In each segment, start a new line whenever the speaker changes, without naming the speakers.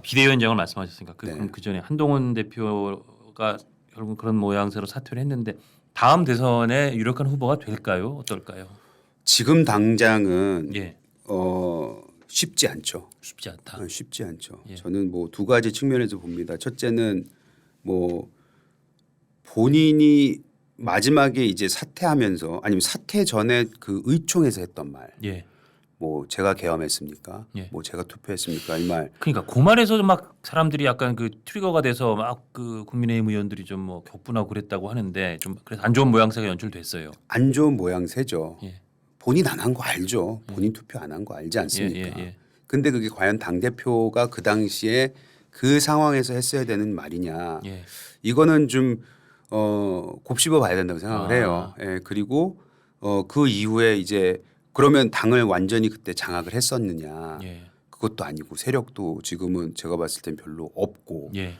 비대위원장을 말씀하셨으니까
네.
그럼 그 전에 한동훈 대표가 결국 그런 모양새로 사퇴를 했는데 다음 대선에 유력한 후보가 될까요? 어떨까요?
지금 당장은
예,
쉽지 않죠.
쉽지 않다.
쉽지 않죠.
예.
저는 뭐 두 가지 측면에서 봅니다. 첫째는 뭐 본인이 마지막에 이제 사퇴하면서 아니면 사퇴 전에 그 의총에서 했던 말,
예.
뭐 제가 계엄했습니까?
예.
뭐 제가 투표했습니까? 이 말.
그러니까 그 말에서 막 사람들이 약간 그 트리거가 돼서 막 그 국민의힘 의원들이 좀 뭐 격분하고 그랬다고 하는데 좀 그래서 안 좋은 모양새가 연출됐어요.
안 좋은 모양새죠.
예.
본인 안 한 거 알죠. 본인 투표 안 한 거 알지 않습니까?
예, 예, 예.
근데 그게 과연 당 대표가 그 당시에 그 상황에서 했어야 되는 말이냐?
예.
이거는 좀 곱씹어 봐야 된다고 생각을 해요. 예, 그리고 그 이후에 이제 그러면 당을 완전히 그때 장악을 했었느냐?
예.
그것도 아니고 세력도 지금은 제가 봤을 땐 별로 없고
예.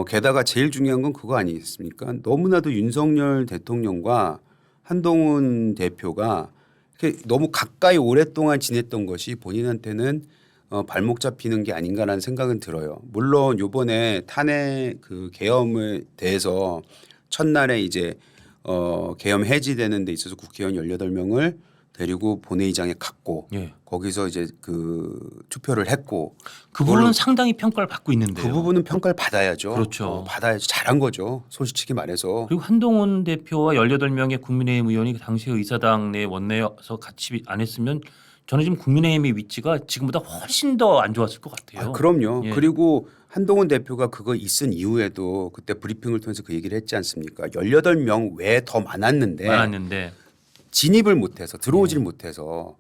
게다가 제일 중요한 건 그거 아니겠습니까? 너무나도 윤석열 대통령과 한동훈 대표가 이렇게 너무 가까이 오랫동안 지냈던 것이 본인한테는 발목 잡히는 게 아닌가라는 생각은 들어요. 물론 요번에 탄핵 그 계엄에 대해서 첫날에 이제 계엄 해지되는 데 있어서 국회의원 18명을 데리고 본회의장에 갔고
예.
거기서 이제 그 투표를 했고
그 부분은 상당히 평가를 받고 있는데요.
그 부분은 평가를 받아야죠.
그렇죠.
받아야지 잘한 거죠. 솔직히 말해서.
그리고 한동훈 대표와 18명의 국민의힘 의원이 그 당시 의사당 내 원내에서 같이 안 했으면 저는 지금 국민의힘의 위치가 지금보다 훨씬 더 안 좋았을 것 같아요.
그럼요.
예.
그리고 한동훈 대표가 그거 있은 이후에도 그때 브리핑을 통해서 그 얘기를 했지 않습니까? 18명 외에 더 많았는데 진입을 못해서 들어오질 못해서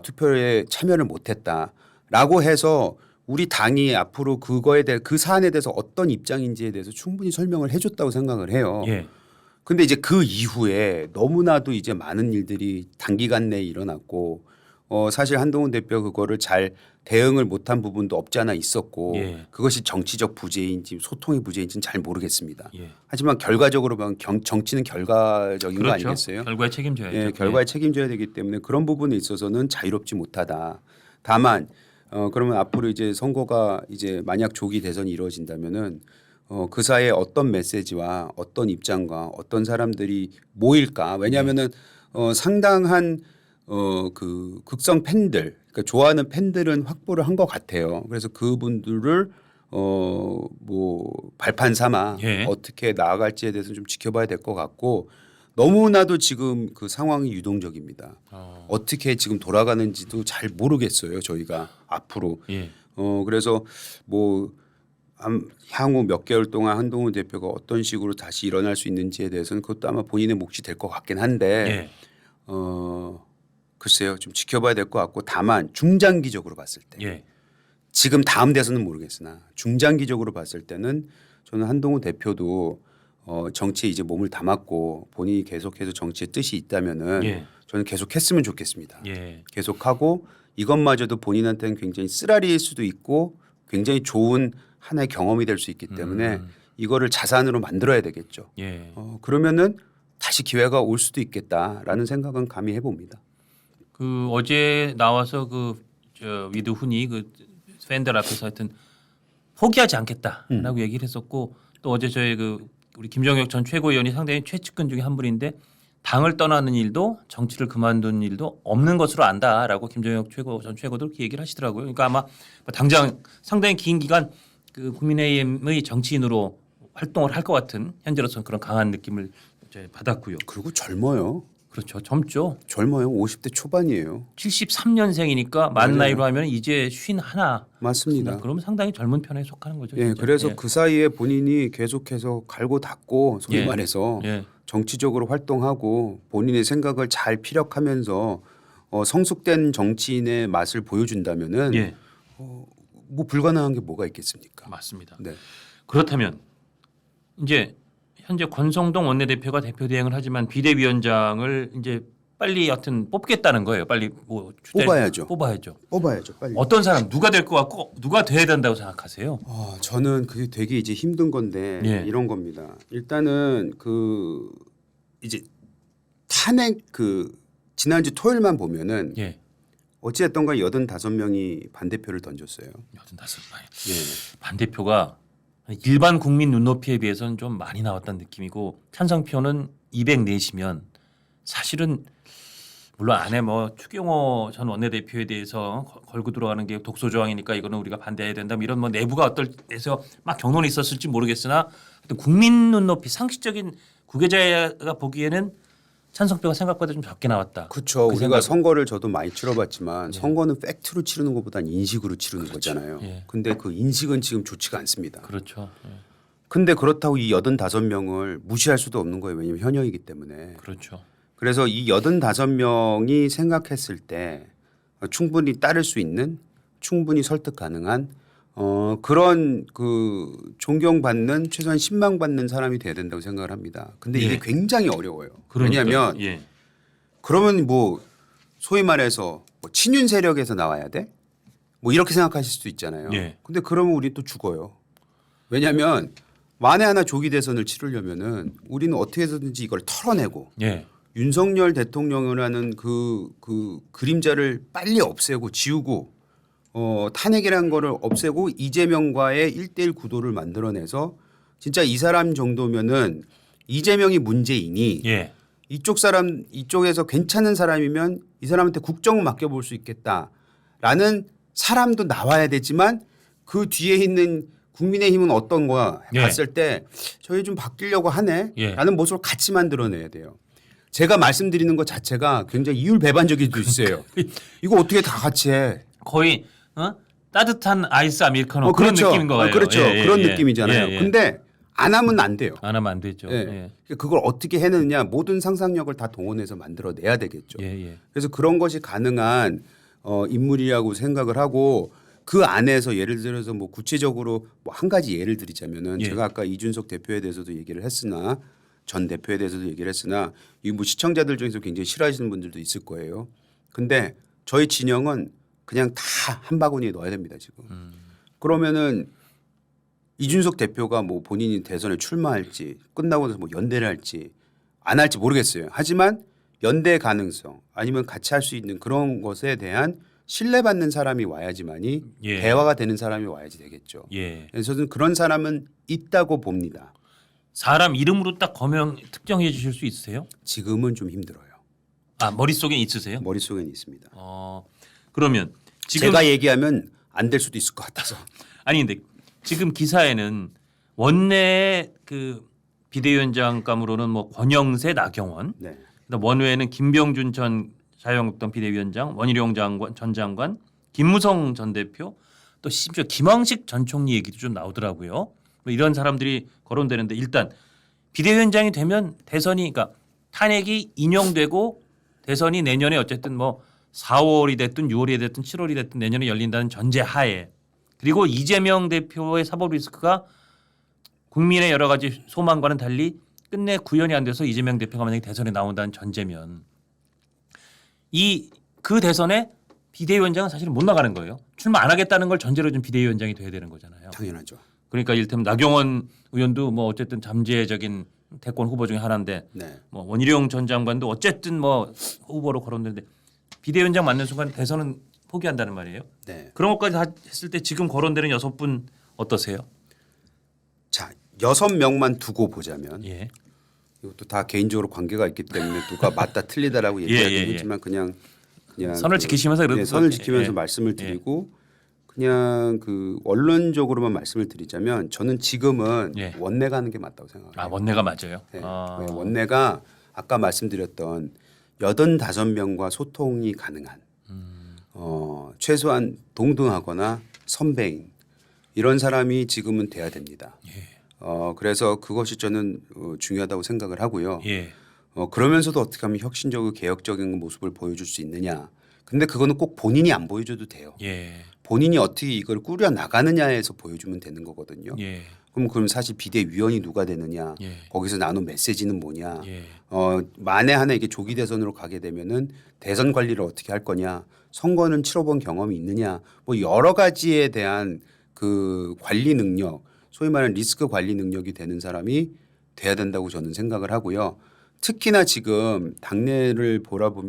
투표에 참여를 못했다라고 해서 우리 당이 앞으로 그거에 대해 그 사안에 대해서 어떤 입장인지에 대해서 충분히 설명을 해줬다고 생각을 해요.
예.
근데 이제 그 이후에 너무나도 이제 많은 일들이 단기간 내에 일어났고 사실 한동훈 대표 그거를 잘 대응을 못한 부분도 없지 않아 있었고
예.
그것이 정치적 부재인지 소통의 부재인지는 잘 모르겠습니다.
예.
하지만 결과적으로 보면 정치는 결과적인 거
그렇죠.
아니겠어요?
결과에 책임져야죠.
예, 결과에 책임져야 되기 때문에 그런 부분에 있어서는 자유롭지 못하다. 다만 그러면 앞으로 이제 선거가 이제 만약 조기 대선이 이루어진다면은 그 사이에 어떤 메시지와 어떤 입장과 어떤 사람들이 모일까? 왜냐하면은 상당한 그 극성 팬들, 그러니까 좋아하는 팬들은 확보를 한 것 같아요. 그래서 그분들을 뭐 발판 삼아
예.
어떻게 나아갈지에 대해서 좀 지켜봐야 될 것 같고 너무나도 지금 그 상황이 유동적입니다. 어떻게 지금 돌아가는지도 잘 모르겠어요. 저희가 앞으로.
예.
그래서 뭐 향후 몇 개월 동안 한동훈 대표가 어떤 식으로 다시 일어날 수 있는지에 대해서는 그것도 아마 본인의 몫이 될 것 같긴 한데
예.
글쎄요. 좀 지켜봐야 될 것 같고 다만 중장기적으로 봤을 때
예.
지금 다음 대선은 모르겠으나 중장기적으로 봤을 때는 저는 한동훈 대표도 정치에 이제 몸을 담았고 본인이 계속해서 정치에 뜻이 있다면은
예.
저는 계속했으면 좋겠습니다.
예.
계속하고 이것마저도 본인한테는 굉장히 쓰라리일 수도 있고 굉장히 좋은 하나의 경험이 될 수 있기 때문에 이거를 자산으로 만들어야 되겠죠.
예.
그러면은 다시 기회가 올 수도 있겠다라는 생각은 감히 해봅니다.
그 어제 나와서 위드 훈이 그 팬들 앞에서 하여튼 포기하지 않겠다라고 얘기를 했었고 또 어제 저희 우리 김정혁 전 최고위원이 상당히 최측근 중에 한 분인데 당을 떠나는 일도 정치를 그만둔 일도 없는 것으로 안다라고 김정혁 전 최고도 그렇게 얘기를 하시더라고요. 그러니까 아마 당장 상당히 긴 기간 그 국민의힘의 정치인으로 활동을 할 것 같은 현재로서는 그런 강한 느낌을 이제 받았고요.
그리고 젊어요.
그렇죠. 젊죠.
젊어요. 50대 초반이에요.
73년생이니까 만 나이로 하면 이제 51.
맞습니다.
그러면 상당히 젊은 편에 속하는 거죠.
예,
진짜.
그래서
예.
그 사이에 본인이 계속해서 갈고 닦고 소위
예.
말해서
예.
정치적으로 활동하고 본인의 생각을 잘 피력하면서 성숙된 정치인의 맛을 보여준다면은
예.
뭐 불가능한 게 뭐가 있겠습니까?
맞습니다.
네.
그렇다면 이제 현재 권성동 원내대표가 대표 대행을 하지만 비대위원장을 이제 빨리 여튼 뽑겠다는 거예요. 빨리 뭐
뽑아야죠.
뽑아야죠.
빨리.
어떤 사람 누가 될 것 같고 누가 돼야 된다고 생각하세요?
저는 그게 되게 이제 힘든 건데
예.
이런 겁니다. 일단은 이제 탄핵 지난주 토요일만 보면은
예.
어찌됐던가 85명이 반대표를 던졌어요.
85명.
예.
반대표가 일반 국민 눈높이에 비해서는 좀 많이 나왔다는 느낌이고 찬성표는 204시면 사실은 물론 안에 뭐 추경호 전 원내대표에 대해서 걸고 들어가는 게 독소 조항이니까 이거는 우리가 반대해야 된다. 이런 뭐 내부가 어떨 때서 막 경론이 있었을지 모르겠으나 하여튼 국민 눈높이 상식적인 구계자가 보기에는 찬성표가 생각보다 좀 적게 나왔다.
그렇죠.
그
우리가
생각-
선거를 저도 많이 치러봤지만 선거는 팩트로 치르는 것보다는 인식으로 치르는 거잖아요.
예.
근데 그 인식은 지금 좋지가 않습니다.
그렇죠. 예.
근데 그렇다고 이 85명을 무시할 수도 없는 거예요. 왜냐하면 현역이기 때문에.
그렇죠.
그래서 이 85명이 생각했을 때 충분히 따를 수 있는 충분히 설득 가능한 그런 그 존경받는 최소한 신망받는 사람이 돼야 된다고 생각을 합니다. 근데 이게
예.
굉장히 어려워요.
그러니까요.
왜냐하면
예.
그러면 뭐 소위 말해서 뭐 친윤 세력에서 나와야 돼? 뭐 이렇게 생각하실 수도 있잖아요.
예.
근데 그러면 우리 또 죽어요. 왜냐하면 만에 하나 조기 대선을 치르려면은 우리는 어떻게 해서든지 이걸 털어내고
예.
윤석열 대통령이라는 그 그림자를 빨리 없애고 지우고 탄핵이라는 거를 없애고 이재명과의 1대1 구도를 만들어내서 진짜 이 사람 정도면은 이재명이 문제이니
예.
이쪽 사람 이쪽에서 괜찮은 사람이면 이 사람한테 국정을 맡겨볼 수 있겠다라는 사람도 나와야 되지만 그 뒤에 있는 국민의힘은 어떤 거야
예.
봤을 때 저희 좀 바뀌려고 하네라는
예.
모습을 같이 만들어내야 돼요. 제가 말씀드리는 것 자체가 굉장히 이율배반적일 수 있어요. 이거 어떻게 다 같이 해?
거의 따뜻한 아이스 아메리카노 그런
그렇죠.
느낌인 거예요.
그렇죠.
예, 예,
그런
예.
느낌이잖아요.
예, 예.
근데 안 하면 안 돼요.
안 하면 안 되죠.
예.
예.
그걸 어떻게 해내느냐 모든 상상력을 다 동원해서 만들어내야 되겠죠.
예, 예.
그래서 그런 것이 가능한 인물이라고 생각을 하고 그 안에서 예를 들어서 뭐 구체적으로 뭐 한 가지 예를 드리자면은
예.
제가 아까 이준석 대표에 대해서도 얘기를 했으나 전 대표에 대해서도 얘기를 했으나 이 뭐 시청자들 중에서 굉장히 싫어하시는 분들도 있을 거예요. 근데 저희 진영은 그냥 다 한 바구니에 넣어야 됩니다 지금. 그러면은 이준석 대표가 뭐 본인이 대선에 출마할지 끝나고 나서 뭐 연대를 할지 안 할지 모르겠어요. 하지만 연대 가능성 아니면 같이 할 수 있는 그런 것에 대한 신뢰받는 사람이 와야지만이
예.
대화가 되는 사람이 와야지 되겠죠.
예.
그래서 저는 그런 사람은 있다고 봅니다.
사람 이름으로 딱 거명 특정해 주실 수 있으세요?
지금은 좀 힘들어요.
아, 머릿속에 있으세요?
머릿속에는 있습니다.
그러면 지금
제가 얘기하면 안 될 수도 있을 것 같아서.
아니 근데 지금 기사에는 원내 그 비대위원장감으로는 뭐 권영세, 나경원,
네.
그다음 원외에는 김병준 전 자유한국당 비대위원장, 원희룡 전 장관, 김무성 전 대표, 또 심지어 김황식 전 총리 얘기도 좀 나오더라고요. 뭐 이런 사람들이 거론되는데 일단 비대위원장이 되면 대선이 그러니까 탄핵이 인용되고 대선이 내년에 어쨌든 뭐 4월이 됐든 6월이 됐든 7월이 됐든 내년에 열린다는 전제 하에 그리고 이재명 대표의 사법 리스크가 국민의 여러 가지 소망과는 달리 끝내 구현이 안 돼서 이재명 대표가 만약에 대선에 나온다는 전제면 그 대선에 비대위원장은 사실은 못 나가는 거예요. 출마 안 하겠다는 걸 전제로 좀 비대위원장이 돼야 되는 거잖아요.
당연하죠.
그러니까 이를테면 나경원 의원도 뭐 어쨌든 잠재적인 대권 후보 중에 하나인데
네.
뭐 원희룡 전 장관도 어쨌든 뭐 후보로 거론되는데 비대위원장 맞는 순간 대선은 포기한다는 말이에요.
네.
그런 것까지 다 했을 때 지금 거론되는 6분 어떠세요?
자, 6명만 두고 보자면
예.
이것도 다 개인적으로 관계가 있기 때문에 누가 맞다 틀리다라고 얘기하긴
예.
했지만 그냥
선을 지키시면서 그래도
네, 선을
또-
지키면서
예.
말씀을 드리고 그냥 그 원론적으로만 말씀을 드리자면 저는 지금은
예.
원내가 하는 게 맞다고 생각해요.
아 원내가 맞아요.
네.
아.
네, 원내가 아까 말씀드렸던 85명과 소통이 가능한 최소한 동등하거나 선배인 이런 사람이 지금은 돼야 됩니다. 그래서 그것이 저는 중요하다고 생각을 하고요.
예.
그러면서도 어떻게 하면 혁신적이고 개혁적인 모습을 보여줄 수 있느냐. 근데 그거는 꼭 본인이 안 보여줘도 돼요.
예.
본인이 어떻게 이걸 꾸려 나가느냐에서 보여주면 되는 거거든요.
예.
그럼 사실 비대위원이 누가 되느냐,
예.
거기서 나눈 메시지는 뭐냐,
예.
만에 하나 이게 조기 대선으로 가게 되면은 대선 관리를 어떻게 할 거냐, 선거는 치러본 경험이 있느냐, 뭐 여러 가지에 대한 그 관리 능력, 소위 말하는 리스크 관리 능력이 되는 사람이 돼야 된다고 저는 생각을 하고요. 특히나 지금 당내를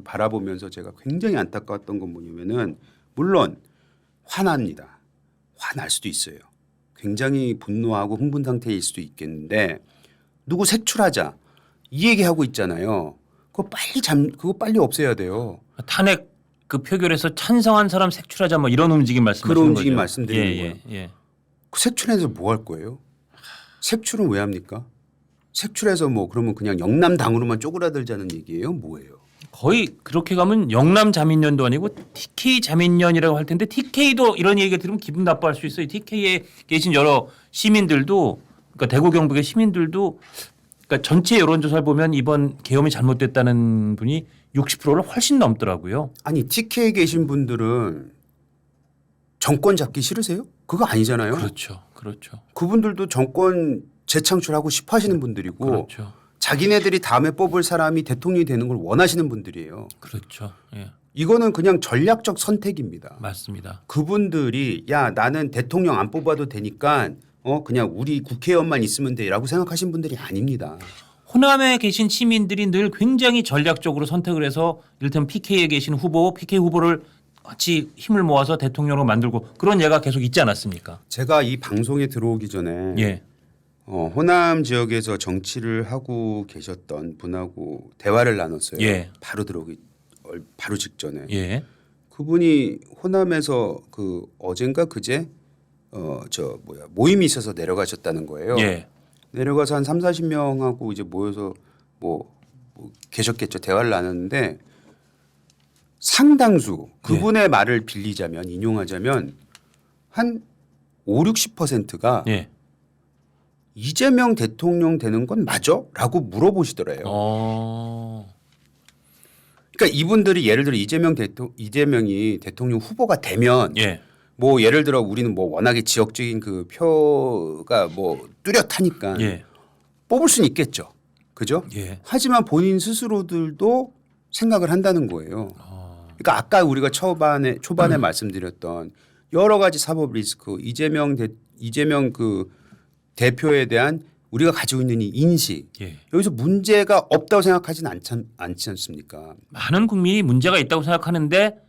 바라보면서 제가 굉장히 안타까웠던 건 뭐냐면은 물론 화납니다. 화날 수도 있어요. 굉장히 분노하고 흥분 상태일 수도 있겠는데 누구 색출하자 이 얘기하고 있잖아요. 그거 빨리 없애야 돼요.
탄핵 그 표결에서 찬성한 사람 색출하자 뭐 이런 움직임 말씀하시는
그런
거죠.
움직임 말씀드리는
예,
거예요.
예.
그 색출해서 뭐 할 거예요? 색출은 왜 합니까? 색출해서 뭐 그러면 그냥 영남당으로만 쪼그라들자는 얘기예요? 뭐예요?
거의 그렇게 가면 영남 자민련도 아니고 TK 자민련이라고 할 텐데 TK도 이런 얘기가 들으면 기분 나빠할 수 있어요. TK에 계신 여러 시민들도 그러니까 대구 경북의 시민들도 그러니까 전체 여론조사를 보면 이번 계엄이 잘못됐다는 분이 60%를 훨씬 넘더라고요.
아니 TK에 계신 분들은 정권 잡기 싫으세요? 그거 아니잖아요.
그렇죠. 그렇죠.
그분들도 정권 재창출하고 싶어 하시는 분들이고
그렇죠.
자기네들이 다음에 뽑을 사람이 대통령이 되는 걸 원하시는 분들이에요.
그렇죠. 예.
이거는 그냥 전략적 선택입니다.
맞습니다.
그분들이 야 나는 대통령 안 뽑아도 되니까 그냥 우리 국회의원만 있으면 돼라고 생각하신 분들이 아닙니다.
호남에 계신 시민들이 늘 굉장히 전략적으로 선택을 해서 이를테면 PK에 계신 후보, PK 후보를 같이 힘을 모아서 대통령으로 만들고 그런 예가 계속 있지 않았습니까?
제가 이 방송에 들어오기 전에
예.
호남 지역에서 정치를 하고 계셨던 분하고 대화를 나눴어요.
예.
바로 들어오기 바로 직전에
예.
그분이 호남에서 그 어젠가 그제 모임이 있어서 내려가셨다는 거예요.
예.
내려가서 한 30-40명하고 이제 모여서 뭐 계셨겠죠. 대화를 나눴는데 상당수 그분의 말을 빌리자면 인용하자면 한 50-60%가
예.
이재명 대통령 되는 건 맞아? 라고 물어보시더래요. 그러니까 이분들이 예를 들어 이재명이 대통령 후보가 되면
예.
뭐 예를 들어 우리는 뭐 워낙에 지역적인 그 표가 뭐 뚜렷하니까
예.
뽑을 수는 있겠죠. 그죠?
예.
하지만 본인 스스로들도 생각을 한다는 거예요. 그러니까 아까 우리가 초반에 말씀드렸던 여러 가지 사법 리스크 이재명 그 대표에 대한 우리가 가지고 있는 이 인식
예.
여기서 문제가 없다고 생각하지는 않지 않습니까?
많은 국민이 문제가 있다고 생각하는데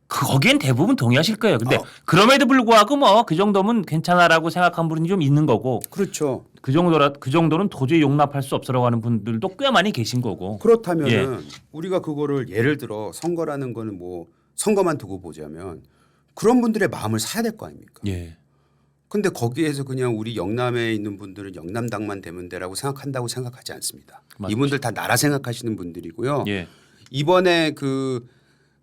거기엔 대부분 동의하실 거예요. 근데 그럼에도 불구하고 뭐 그 정도면 괜찮아라고 생각한 분이 좀 있는 거고
그렇죠.
그 정도는 도저히 용납할 수 없어라고 하는 분들도 꽤 많이 계신 거고.
그렇다면은 우리가 그거를 예를 들어 선거라는 거는 뭐 선거만 두고 보자면 그런 분들의 마음을 사야 될 거 아닙니까?
예.
근데 거기에서 그냥 우리 영남에 있는 분들은 영남당만 되면 되라고 생각한다고 생각하지 않습니다.
맞죠.
이분들 다 나라 생각하시는 분들이고요.
예.
이번에 그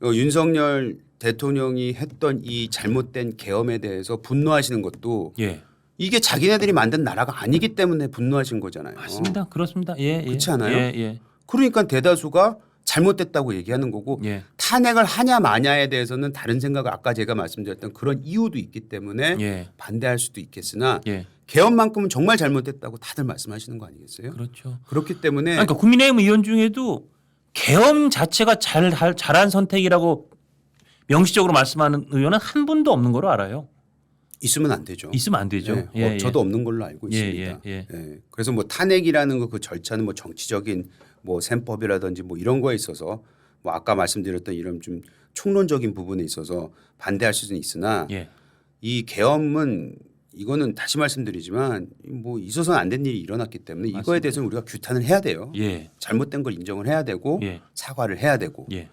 윤석열 대통령이 했던 이 잘못된 계엄에 대해서 분노하시는 것도
예.
이게 자기네들이 만든 나라가 아니기 때문에 분노하신 거잖아요.
맞습니다. 그렇습니다. 예. 예.
그렇지 않아요?
예. 예.
그러니까 대다수가 잘못됐다고 얘기하는 거고
예.
탄핵을 하냐 마냐에 대해서는 다른 생각을 아까 제가 말씀드렸던 그런 이유도 있기 때문에
예.
반대할 수도 있겠으나
예.
개헌만큼은 정말 잘못됐다고 다들 말씀하시는 거 아니겠어요?
그렇죠.
그렇기 때문에
그러니까 국민의힘 의원 중에도 계엄 자체가 잘한 선택이라고 명시적으로 말씀하는 의원은 한 분도 없는 걸로 알아요.
있으면 안 되죠.
있으면 안 되죠.
네.
예,
저도 없는 걸로 알고
예,
있습니다.
예.
그래서 뭐 탄핵이라는 거 그 절차는 뭐 정치적인 뭐 셈법이라든지 뭐 이런 거에 있어서 뭐 아까 말씀드렸던 이런 좀 총론적인 부분에 있어서 반대할 수는 있으나
예.
이 계엄은 이거는 다시 말씀드리지만 뭐 있어서는 안 된 일이 일어났기 때문에 이거에
맞습니다.
대해서는 우리가 규탄을 해야 돼요.
예.
잘못된 걸 인정을 해야 되고
예.
사과를 해야 되고
예.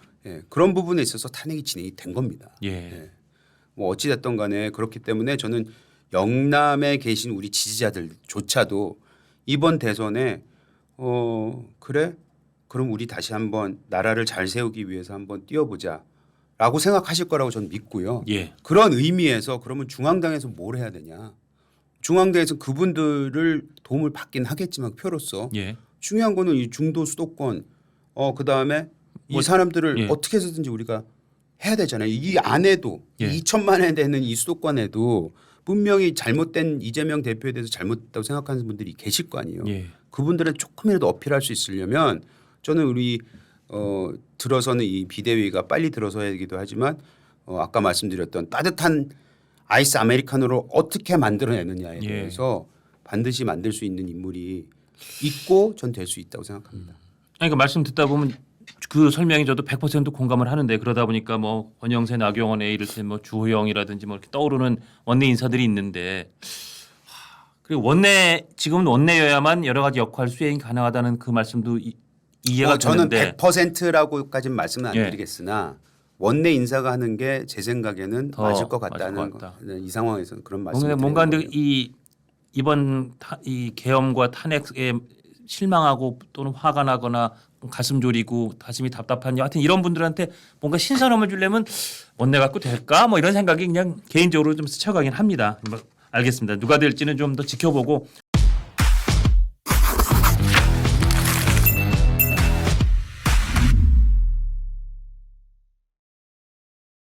그런 부분에 있어서 탄핵이 진행이 된 겁니다.
예.
뭐 어찌 됐든 간에 그렇기 때문에 저는 영남에 계신 우리 지지자들조차도 이번 대선에 그래 그럼 우리 다시 한번 나라를 잘 세우기 위해서 한번 뛰어보자라고 생각하실 거라고 저는 믿고요.
예.
그런 의미에서 그러면 중앙당에서 뭘 해야 되냐? 중앙당에서 그분들을 도움을 받긴 하겠지만 표로서
예.
중요한 거는 이 중도 수도권 그다음에 이
뭐,
사람들을
예.
어떻게 해서든지 우리가 해야 되잖아요. 이 안에도
예.
2천만에 되는 이 수도권에도 분명히 잘못된 이재명 대표에 대해서 잘못됐다고 생각하는 분들이 계실 거 아니에요.
예.
그분들은 조금이라도 어필할 수 있으려면 저는 우리 들어서는 이 비대위가 빨리 들어서야 되기도 하지만 아까 말씀드렸던 따뜻한 아이스 아메리카노를 어떻게 만들어내느냐에
예.
대해서 반드시 만들 수 있는 인물이 있고 전 될 수 있다고 생각합니다.
그러니까 말씀 듣다 보면 그 설명이 저도 100% 공감을 하는데 그러다 보니까 뭐 권영세, 나경원에 이를테면 뭐 주호영이라든지 뭐 이렇게 떠오르는 원내 인사들이 있는데 그리고 지금은 원내여야만 여러 가지 역할 수행이 가능하다는 그 말씀도 이해가
저는
되는데
100%라고까지는 말씀은 안
예.
드리겠으나 원내 인사가 하는 게 제 생각에는
더
맞을 것
맞을
같다는
것 같다.
이 상황에서는 그런 말씀을
뭔가
드리는
근데
거예요.
이번 이 계엄과 탄핵에 실망하고 또는 화가 나거나 가슴 졸이고 가슴이 답답한 하여튼 이런 분들한테 뭔가 신선함을 주려면 원내 갖고 될까 뭐 이런 생각이 그냥 개인적으로 좀 스쳐가긴 합니다. 뭐 알겠습니다. 누가 될지는 좀 더 지켜보고